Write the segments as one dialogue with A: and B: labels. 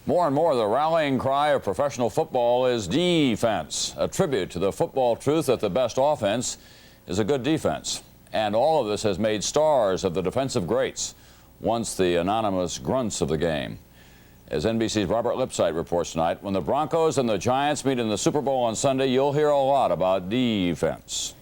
A: More and more, the rallying cry of professional football is defense, a tribute to the football truth that the best offense is a good defense. And all of this has made stars of the defensive greats, once the anonymous grunts of the game. As NBC's Robert Lipsyte reports tonight, when the Broncos and the Giants meet in the Super Bowl on Sunday, you'll hear a lot about defense.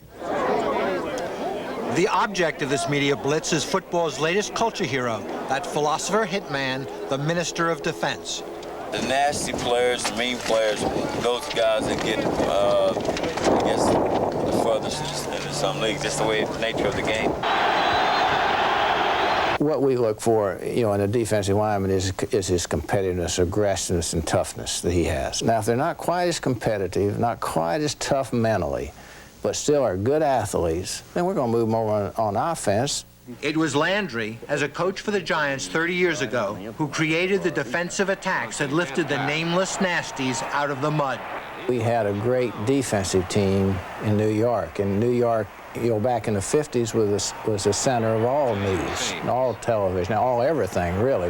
B: The object of this media blitz is football's latest culture hero, that philosopher hitman, the Minister of Defense.
C: The nasty players, the mean players, those guys that get, I guess, the furthest in some leagues, just the way the nature of the game.
D: What we look for, in a defensive lineman is his competitiveness, aggressiveness, and toughness that he has. Now, if they're not quite as competitive, not quite as tough mentally, but still are good athletes, then we're going to move more on offense.
B: It was Landry, as a coach for the Giants 30 years ago, who created the defensive attacks that lifted the nameless nasties out of the mud.
D: We had a great defensive team in New York. And New York, back in the 50s was the center of all news, all television, all everything, really.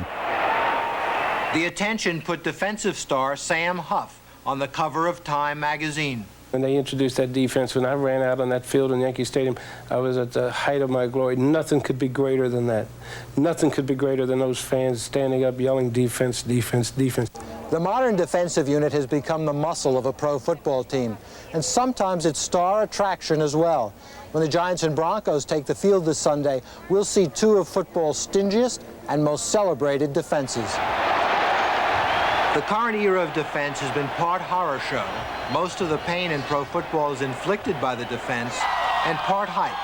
B: The attention put defensive star Sam Huff on the cover of Time magazine.
E: When they introduced that defense, when I ran out on that field in Yankee Stadium, I was at the height of my glory. Nothing could be greater than that. Nothing could be greater than those fans standing up yelling defense, defense, defense.
B: The modern defensive unit has become the muscle of a pro football team, and sometimes it's star attraction as well. When the Giants and Broncos take the field this Sunday, we'll see two of football's stingiest and most celebrated defenses. The current era of defense has been part horror show. Most of the pain in pro football is inflicted by the defense, and part hype,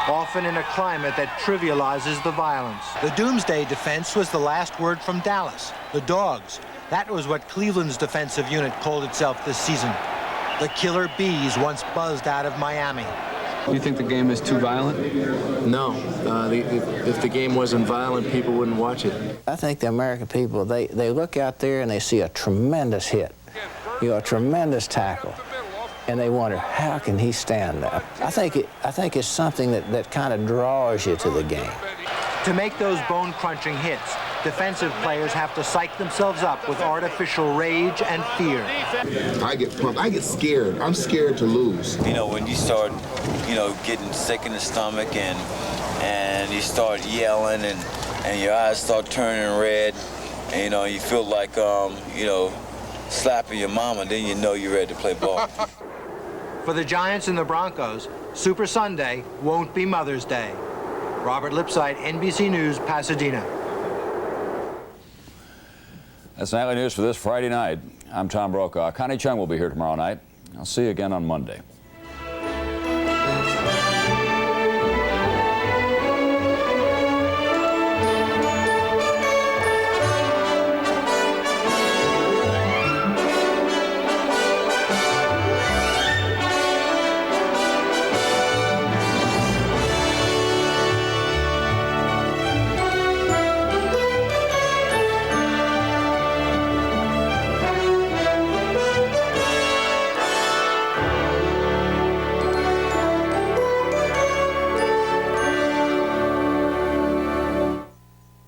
B: often in a climate that trivializes the violence. The doomsday defense was the last word from Dallas, the Dogs. That was what Cleveland's defensive unit called itself this season. The Killer Bees once buzzed out of Miami.
F: You think the game is too violent?
G: No. If the game wasn't violent, people wouldn't watch it.
D: I think the American people, they look out there and they see a tremendous hit, a tremendous tackle, and they wonder, how can he stand that? I think it's something that kind of draws you to the game.
B: To make those bone-crunching hits, defensive players have to psych themselves up with artificial rage and fear.
H: I get pumped. I get scared. I'm scared to lose.
C: When you start, getting sick in the stomach and you start yelling and your eyes start turning red, and, you feel like, slapping your mama, then you know you're ready to play ball.
B: For the Giants and the Broncos, Super Sunday won't be Mother's Day. Robert Lipsyte, NBC News, Pasadena.
A: That's nightly news for this Friday night. I'm Tom Brokaw. Connie Chung will be here tomorrow night. I'll see you again on Monday.